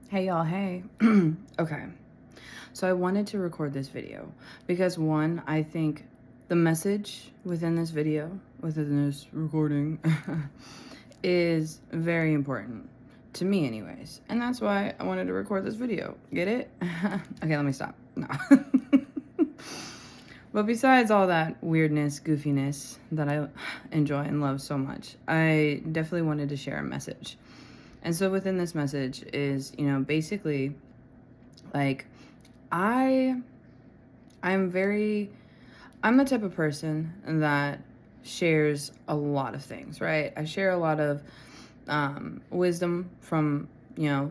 Hey y'all, hey. Okay, so I wanted to record this video because one, I think the message within this video, within this recording, is very important to me anyways. And that's why I wanted to record this video. Get it? Okay, let me stop. No. But besides all that weirdness, goofiness that I enjoy and love so much, I definitely wanted to share a message. And so within this message is, basically like I I'm very I'm the type of person that shares a lot of things, right? I share a lot of wisdom from,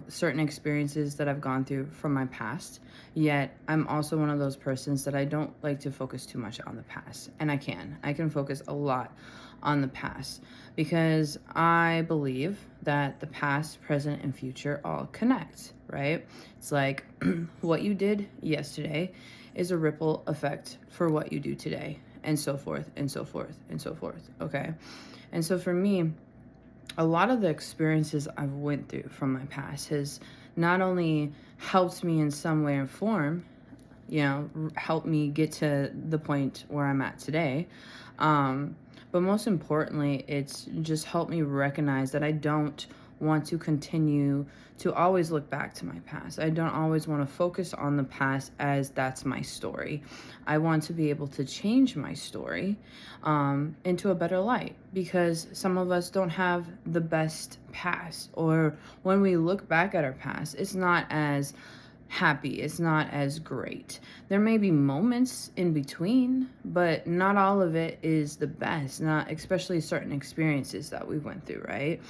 certain experiences that I've gone through from my past. Yet I'm also one of those persons that I don't like to focus too much on the past. And I can focus a lot on the past because I believe that the past, present, and future all connect, right? It's like what you did yesterday is a ripple effect for what you do today, and so forth, and so forth, and so forth, okay? And so for me, a lot of the experiences I've went through from my past has not only helped me in some way or form, helped me get to the point where I'm at today. But most importantly, it's just helped me recognize that I don't want to continue to always look back to my past. I don't always want to focus on the past as that's my story. I want to be able to change my story into a better light, because some of us don't have the best past, or when we look back at our past, it's not as happy, it's not as great. There may be moments in between, but not all of it is the best, not especially certain experiences that we went through, right?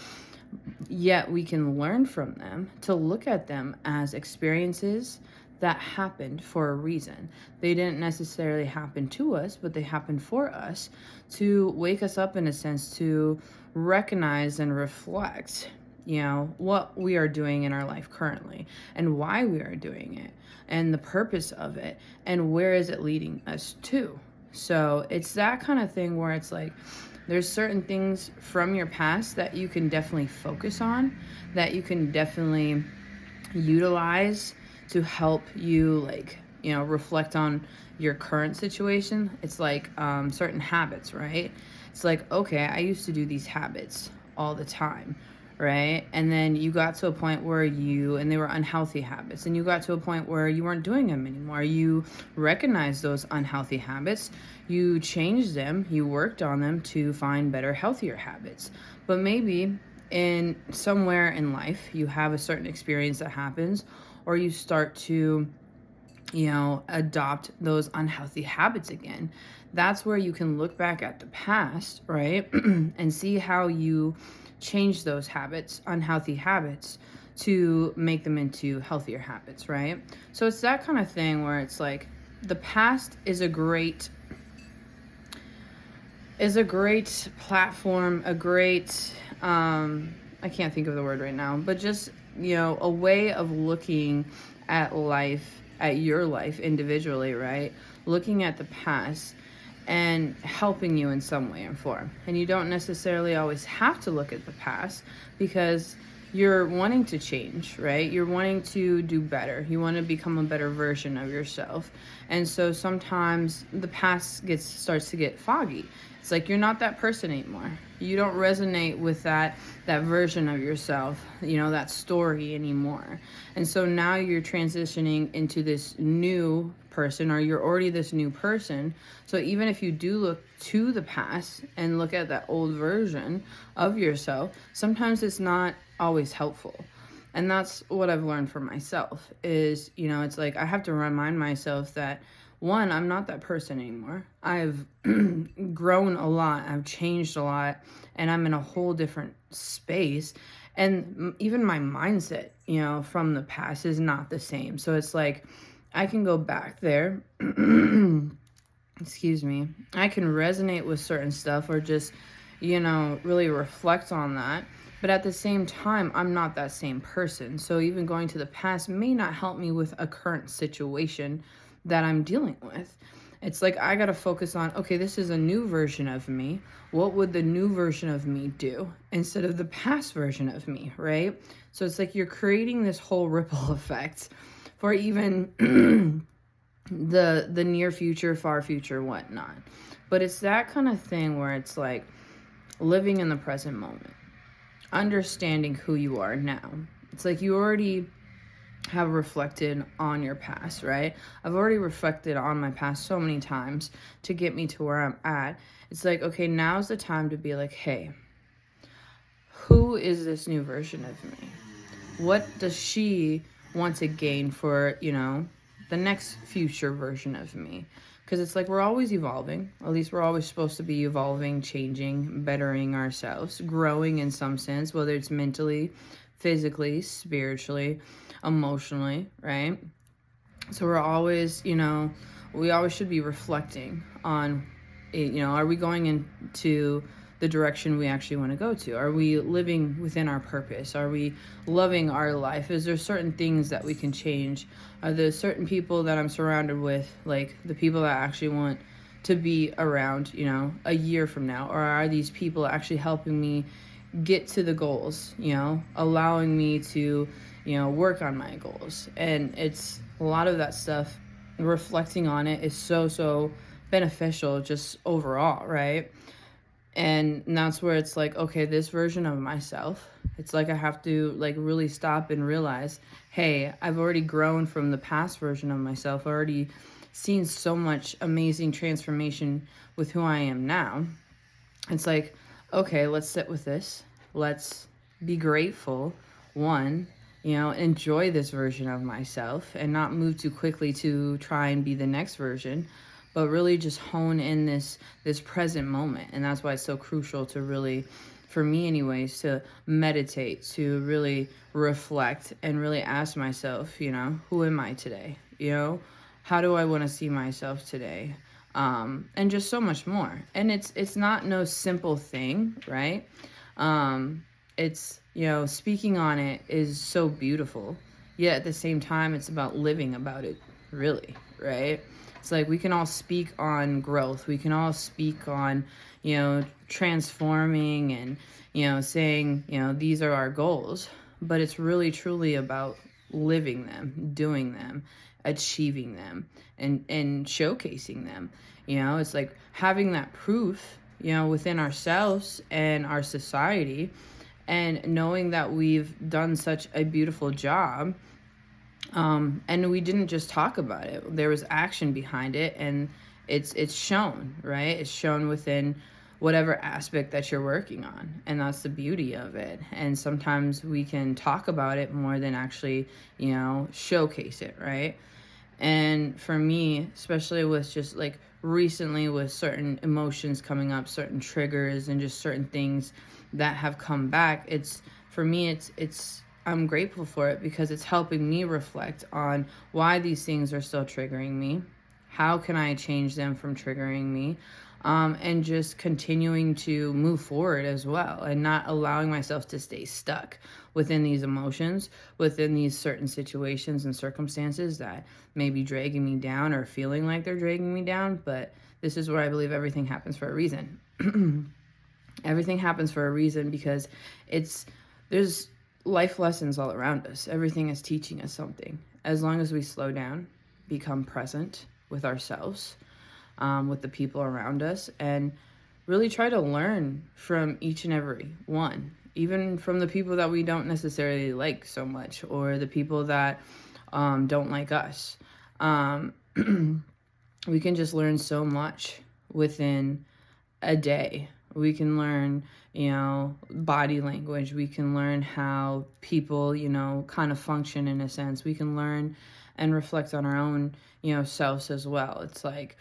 Yet we can learn from them to look at them as experiences that happened for a reason. They didn't necessarily happen to us, but they happened for us to wake us up, in a sense, to recognize and reflect, what we are doing in our life currently and why we are doing it and the purpose of it and where is it leading us to. So it's that kind of thing where it's like, there's certain things from your past that you can definitely focus on, that you can definitely utilize to help you, like, reflect on your current situation. It's like certain habits, right? It's like, okay, I used to do these habits all the time, right? And then you got to a point where and they were unhealthy habits, and you got to a point where you weren't doing them anymore. You recognized those unhealthy habits, you changed them, you worked on them to find better, healthier habits. But maybe in somewhere in life, you have a certain experience that happens, or you start to adopt those unhealthy habits again. That's where you can look back at the past, right? And see how you change those habits, unhealthy habits, to make them into healthier habits, right? So it's that kind of thing where it's like the past is a great platform, a great I can't think of the word right now, but just, a way of looking at life, at your life individually, right? Looking at the past and helping you in some way or form. And you don't necessarily always have to look at the past, because you're wanting to change, right? You're wanting to do better. You want to become a better version of yourself. And so sometimes the past starts to get foggy. It's like you're not that person anymore. You don't resonate with that version of yourself, that story anymore. And so now you're transitioning into this new person, or you're already this new person. So even if you do look to the past and look at that old version of yourself, sometimes it's not always helpful. And that's what I've learned for myself is, it's like I have to remind myself that, one, I'm not that person anymore. I've grown a lot. I've changed a lot. And I'm in a whole different space. And even my mindset, from the past is not the same. So it's like I can go back there. Excuse me. I can resonate with certain stuff, or just, really reflect on that. But at the same time, I'm not that same person. So even going to the past may not help me with a current situation that I'm dealing with. It's like I got to focus on, okay, this is a new version of me. What would the new version of me do instead of the past version of me, right? So it's like you're creating this whole ripple effect for even the near future, far future, whatnot. But it's that kind of thing where it's like living in the present moment, understanding who you are now. It's like you already have reflected on your past, right? I've already reflected on my past so many times to get me to where I'm at. It's like, okay, now's the time to be like, hey, who is this new version of me? What does she want to gain for, the next future version of me? Because it's like we're always evolving. At least we're always supposed to be evolving, changing, bettering ourselves, growing in some sense, whether it's mentally, physically, spiritually, emotionally, right? So we're always, we always should be reflecting on, are we going into the direction we actually want to go to? Are we living within our purpose? Are we loving our life? Is there certain things that we can change? Are there certain people that I'm surrounded with, like the people that I actually want to be around, a year from now? Or are these people actually helping me get to the goals, allowing me to, work on my goals? And it's a lot of that stuff, reflecting on it is so beneficial just overall, right? And that's where it's like, okay, this version of myself, it's like I have to like really stop and realize, hey, I've already grown from the past version of myself, already seen so much amazing transformation with who I am now. It's like, okay, let's sit with this. Let's be grateful. One, enjoy this version of myself and not move too quickly to try and be the next version, but really just hone in this present moment. And that's why it's so crucial to really, for me anyways, to meditate, to really reflect and really ask myself, who am I today? How do I want to see myself today? And just so much more. And it's not no simple thing, right? It's, speaking on it is so beautiful. Yet at the same time, it's about living about it, really, right? It's like we can all speak on growth. We can all speak on, transforming and, saying, these are our goals. But it's really, truly about living them, doing them, achieving them, and showcasing them. It's like having that proof, within ourselves and our society, and knowing that we've done such a beautiful job. And we didn't just talk about it. There was action behind it, and it's shown, right? It's shown within whatever aspect that you're working on. And that's the beauty of it. And sometimes we can talk about it more than actually, showcase it, right? And for me, especially with just like recently with certain emotions coming up, certain triggers and just certain things that have come back, for me, it's I'm grateful for it because it's helping me reflect on why these things are still triggering me. How can I change them from triggering me? And just continuing to move forward as well, and not allowing myself to stay stuck within these emotions, within these certain situations and circumstances that may be dragging me down or feeling like they're dragging me down. But this is where I believe everything happens for a reason. Everything happens for a reason because there's life lessons all around us. Everything is teaching us something. As long as we slow down, become present with ourselves, with the people around us, and really try to learn from each and every one, even from the people that we don't necessarily like so much, or the people that don't like us. We can just learn so much within a day. We can learn, body language. We can learn how people, kind of function in a sense. We can learn and reflect on our own, selves as well. It's like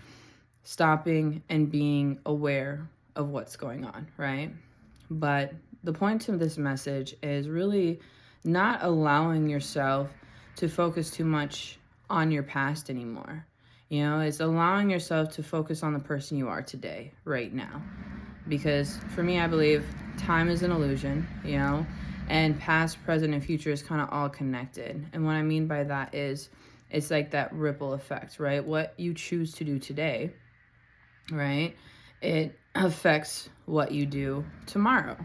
stopping and being aware of what's going on, right? But the point of this message is really not allowing yourself to focus too much on your past anymore. It's allowing yourself to focus on the person you are today, right now. Because for me, I believe time is an illusion, and past, present, and future is kind of all connected. And what I mean by that is It's like that ripple effect, right? What you choose to do today, right? It affects what you do tomorrow,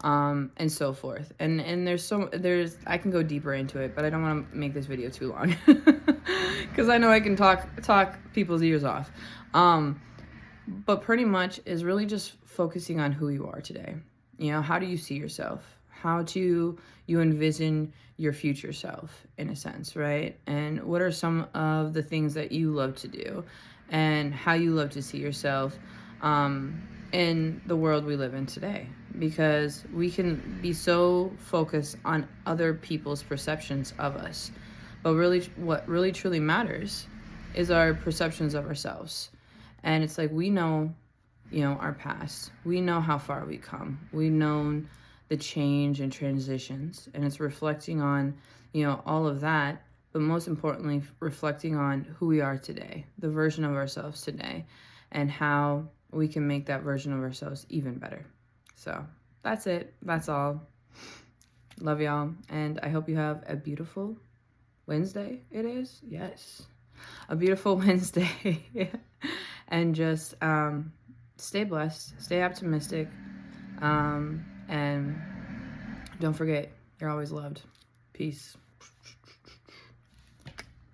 and so forth. And there's I can go deeper into it, but I don't want to make this video too long because I know I can talk people's ears off. But pretty much is really just focusing on who you are today. You know, how do you see yourself? How do you envision your future self, in a sense, right? And what are some of the things that you love to do, and how you love to see yourself in the world we live in today? Because we can be so focused on other people's perceptions of us, but really what really truly matters is our perceptions of ourselves. And it's like, we know, you know, our past. We know how far we come. We've known the change and transitions, and it's reflecting on, you know, all of that, but most importantly, reflecting on who we are today, the version of ourselves today, and how we can make that version of ourselves even better. So that's it. That's all. Love y'all. And I hope you have a beautiful Wednesday. It is? Yes. A beautiful Wednesday. And just stay blessed, stay optimistic, and don't forget, you're always loved. Peace.